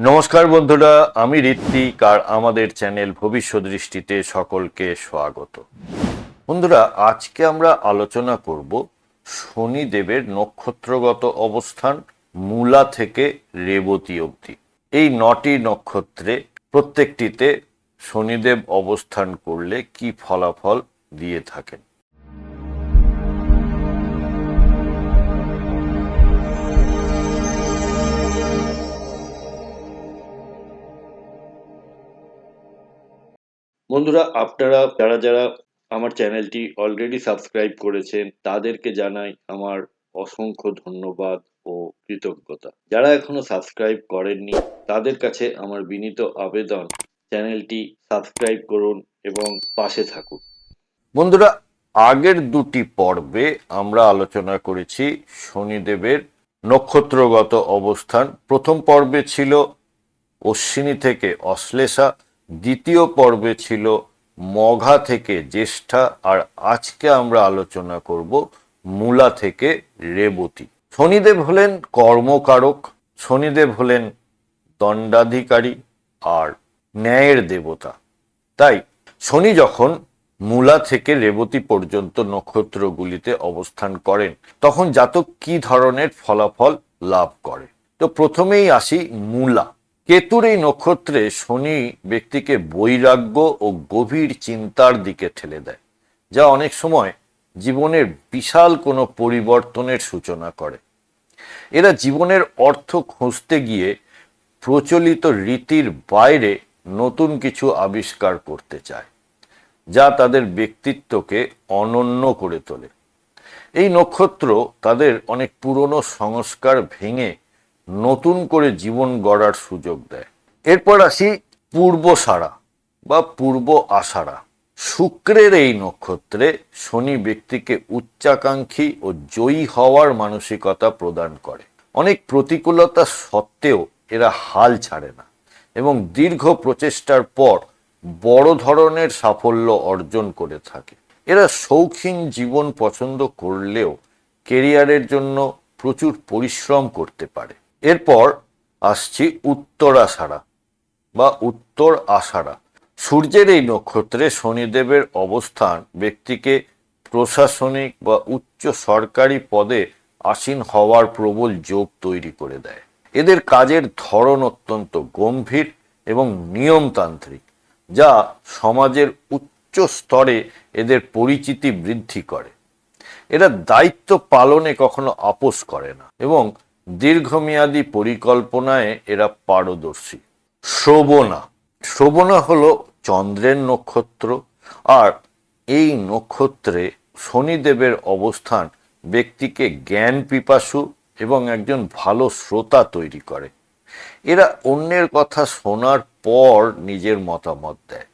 নমস্কার বন্ধুরা, আমি ঋত্বিক আর আমাদের চ্যানেল ভবিষ্যৎ দৃষ্টিতে সকলকে স্বাগত। বন্ধুরা, আজকে আমরা আলোচনা করব শনিদেবের নক্ষত্রগত অবস্থান মূলা থেকে রেবতী অবধি। এই 9টি নক্ষত্রে প্রত্যেকটিতে শনিদেব অবস্থান করলে কি ফলাফল দিয়ে থাকেন। বন্ধুরা, আপনারা যারা আমার চ্যানেলটি অলরেডি সাবস্ক্রাইব করেছেন তাদেরকে জানাই আমার অসংখ্য ধন্যবাদ ও কৃতজ্ঞতা। যারা এখনো সাবস্ক্রাইব করেননি তাদের কাছে আমার বিনীত আবেদন, চ্যানেলটি সাবস্ক্রাইব করুন এবং পাশে থাকুন। বন্ধুরা, আগের দুটি পর্বে আমরা আলোচনা করেছি শনিদেবের নক্ষত্রগত অবস্থান। প্রথম পর্বে ছিল অশ্বিনী থেকে অশ্লেষা, দ্বিতীয় পর্বে ছিল মঘা থেকে জ্যেষ্ঠা, আর আজকে আমরা আলোচনা করব মূলা থেকে রেবতী। শনিদেব হলেন কর্মকারক, শনিদেব হলেন দণ্ডাধিকারী আর ন্যায়ের দেবতা। তাই শনি যখন মূলা থেকে রেবতী পর্যন্ত নক্ষত্রগুলিতে অবস্থান করেন তখন জাতক কি ধরনের ফলাফল লাভ করে। তো প্রথমেই আসি মূলা। কেতুর এই নক্ষত্রে শনি ব্যক্তিকে বৈরাগ্য ও গভীর চিন্তার দিকে ঠেলে দেয়, যা অনেক সময় জীবনের বিশাল কোনো পরিবর্তনের সূচনা করে। এরা জীবনের অর্থ খুঁজতে গিয়ে প্রচলিত রীতির বাইরে নতুন কিছু আবিষ্কার করতে চায়, যা তাদের ব্যক্তিত্বকে অনন্য করে তোলে। এই নক্ষত্র তাদের অনেক পুরনো সংস্কার ভেঙে নতুন করে জীবন গড়ার সুযোগ দেয়। এরপর আসি পূর্বসারা বা পূর্ব আষাঢ়া। শুক্রের এই নক্ষত্রে শনি ব্যক্তিকে উচ্চাকাঙ্ক্ষী ও জয়ী হওয়ার মানসিকতা প্রদান করে। অনেক প্রতিকূলতা সত্ত্বেও এরা হাল ছাড়ে না এবং দীর্ঘ প্রচেষ্টার পর বড় ধরনের সাফল্য অর্জন করে থাকে। এরা শৌখিন জীবন পছন্দ করলেও কেরিয়ারের জন্য প্রচুর পরিশ্রম করতে পারে। এরপর আসছি উত্তরাষাঢ়া বা উত্তর আষাঢ়া। সূর্যের এই নক্ষত্রে শনিদেবের অবস্থান ব্যক্তিকে প্রশাসনিক বা উচ্চ সরকারি পদে আসীন হওয়ার প্রবল যোগ তৈরি করে দেয়। এদের কাজের ধরন অত্যন্ত গম্ভীর এবং নিয়মতান্ত্রিক, যা সমাজের উচ্চ স্তরে এদের পরিচিতি বৃদ্ধি করে। এরা দায়িত্ব পালনে কখনো আপোস করে না এবং দীর্ঘমেয়াদী পরিকল্পনায় এরা পারদর্শী। শ্রবণা। শ্রবণা হলো চন্দ্রের নক্ষত্র, আর এই নক্ষত্রে শনিদেবের অবস্থান ব্যক্তিকে জ্ঞান পিপাসু এবং একজন ভালো শ্রোতা তৈরি করে। এরা অন্যের কথা শোনার পর নিজের মতামত দেয়,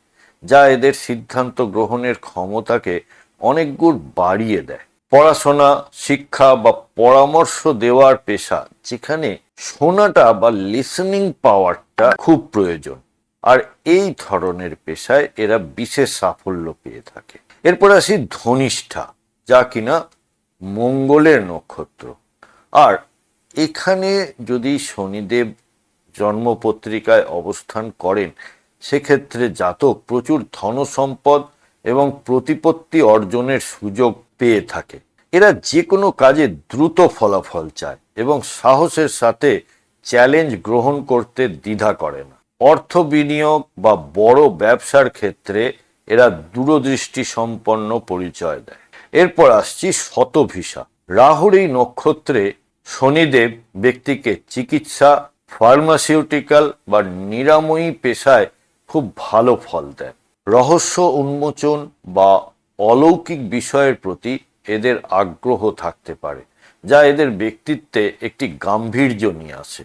যা এদের সিদ্ধান্ত গ্রহণের ক্ষমতাকে অনেক গুণ বাড়িয়ে দেয়। পড়াশোনা, শিক্ষা বা পরামর্শ দেওয়ার পেশা, যেখানে শোনাটা বা লিসনিং পাওয়ারটা খুব প্রয়োজন, আর এই ধরনের পেশায় এরা বিশেষ সাফল্য পেয়ে থাকে। এরপর আসি ধনিষ্ঠা, যা কিনা মঙ্গলের নক্ষত্র। আর এখানে যদি শনিদেব জন্মপত্রিকায় অবস্থান করেন সেক্ষেত্রে জাতক প্রচুর ধনসম্পদ এবং প্রতিপত্তি অর্জনের সুযোগ পেয়ে থাকে। এরা যে কোনো কাজে দ্রুত ফলাফল চায় এবং সাহসের সাথে চ্যালেঞ্জ গ্রহণ করতে দ্বিধা করে না। অর্থ বিনিয়োগ বা বড় ব্যবসার ক্ষেত্রে এরা দূরদৃষ্টি সম্পন্ন পরিচয় দেয়। এরপর আসছি শতভিষা। রাহুর এই নক্ষত্রে শনিদেব ব্যক্তিকে চিকিৎসা, ফার্মাসিউটিক্যাল বা নিরাময়ী পেশায় খুব ভালো ফল দেন। রহস্য উন্মোচন বা অলৌকিক বিষয়ের প্রতি এদের আগ্রহ থাকতে পারে, যা এদের ব্যক্তিত্বে একটি গাম্ভীর্য নিয়ে আসে।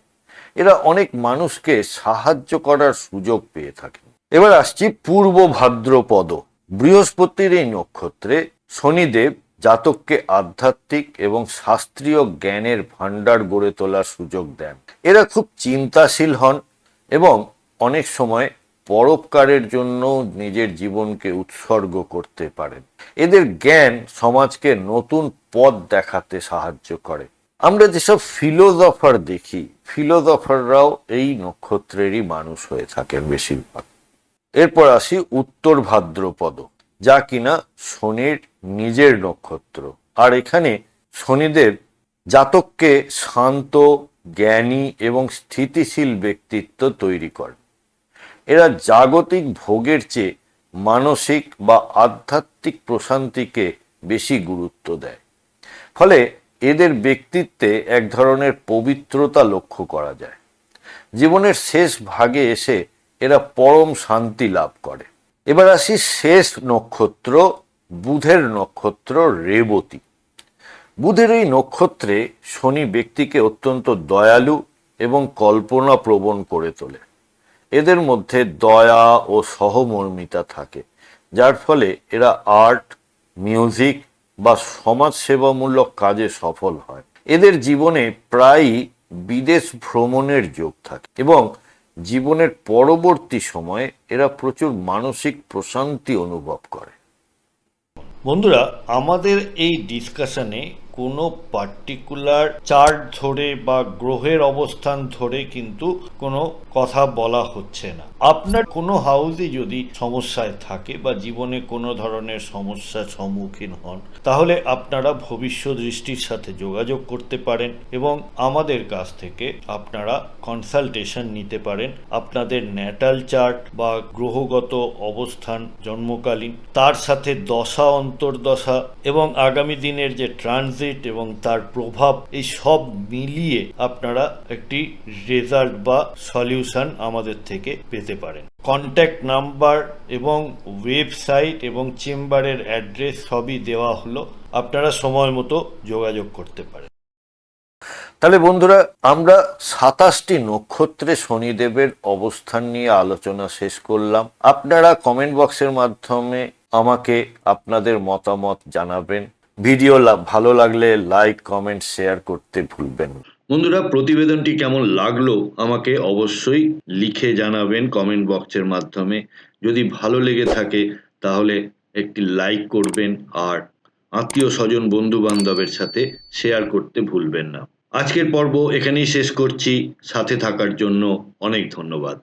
এরা অনেক মানুষকে সাহায্য করার সুযোগ পেয়ে থাকেন। এবার আসছি পূর্ব ভাদ্রপদ। বৃহস্পতির এই নক্ষত্রে শনিদেব জাতককে আধ্যাত্মিক এবং শাস্ত্রীয় জ্ঞানের ভাণ্ডার গড়ে তোলার সুযোগ দেন। এরা খুব চিন্তাশীল হন এবং অনেক সময় পরোপকারের জন্য নিজের জীবনকে উৎসর্গ করতে পারেন। এদের জ্ঞান সমাজকে নতুন পথ দেখাতে সাহায্য করে। আমরা যেসব ফিলোসফার দেখি, ফিলোসফাররাও এই নক্ষত্রেরই মানুষ হয়ে থাকেন বেশিরভাগ। এরপর আসি উত্তর ভাদ্রপদ, যা কিনা শনির নিজের নক্ষত্র। আর এখানে শনিদেব জাতককে শান্ত, জ্ঞানী এবং স্থিতিশীল ব্যক্তিত্ব তৈরি করে। এরা জাগতিক ভোগের চেয়ে মানসিক বা আধ্যাত্মিক প্রশান্তিকে বেশি গুরুত্ব দেয়। ফলে এদের ব্যক্তিত্বে এক ধরনের পবিত্রতা লক্ষ্য করা যায়। জীবনের শেষ ভাগে এসে এরা পরম শান্তি লাভ করে। এবার আসি শেষ নক্ষত্র, বুধের নক্ষত্র রেবতী। বুধের এই নক্ষত্রে শনি ব্যক্তিকে অত্যন্ত দয়ালু এবং কল্পনা প্রবণ করে তোলে। এদের মধ্যে দয়া ও সহমর্মিতা থাকে, যার ফলে এরা আর্ট, মিউজিক বা সমাজসেবামূলক কাজে সফল হয়। এদের জীবনে প্রায়ই বিদেশ ভ্রমণের যোগ থাকে এবং জীবনের পরবর্তী সময়ে এরা প্রচুর মানসিক প্রশান্তি অনুভব করে। বন্ধুরা, আমাদের এই ডিসকাশনে কোনো পার্টিকুলার চার্ট ধরে বা গ্রহের অবস্থান ধরে কিন্তু কোনো কথা বলা হচ্ছে না। আপনার কোনো হাউসে যদি সমস্যায় থাকে বা জীবনে কোনো ধরনের সমস্যার সম্মুখীন হন, তাহলে আপনারা ভবিষ্য দৃষ্টির সাথে যোগাযোগ করতে পারেন এবং আমাদের কাছ থেকে আপনারা কনসালটেশন নিতে পারেন। আপনাদের ন্যাটাল চার্ট বা গ্রহগত অবস্থান জন্মকালীন, তার সাথে দশা অন্তর্দশা এবং আগামী দিনের যে ট্রানজিট এবং তার প্রভাব, এই সব মিলিয়ে আপনারা একটি রেজাল্ট বা সলিউশন আমাদের থেকে পেতে পারেন। কন্ট্যাক্ট নাম্বার এবং ওয়েবসাইট এবং চেম্বারের অ্যাড্রেস সবই দেওয়া হলো, আপনারা সময় মতো যোগাযোগ করতে পারেন। তাহলে বন্ধুরা, আমরা 27টি নক্ষত্রে শনিদেবের অবস্থান নিয়ে আলোচনা শেষ করলাম। আপনারা কমেন্ট বক্সের মাধ্যমে আমাকে আপনাদের মতামত জানাবেন। ভিডিও ভালো লাগলে লাইক, কমেন্ট, শেয়ার করতে ভুলবেন না। বন্ধুরা, প্রতিবেদনটি কেমন লাগলো আমাকে অবশ্যই লিখে জানাবেন কমেন্ট বক্সের মাধ্যমে। যদি ভালো লেগে থাকে তাহলে একটি লাইক করবেন আর আত্মীয় স্বজন বন্ধু বান্ধবের সাথে শেয়ার করতে ভুলবেন না। আজকের পর্ব এখানেই শেষ করছি। সাথে থাকার জন্য অনেক ধন্যবাদ।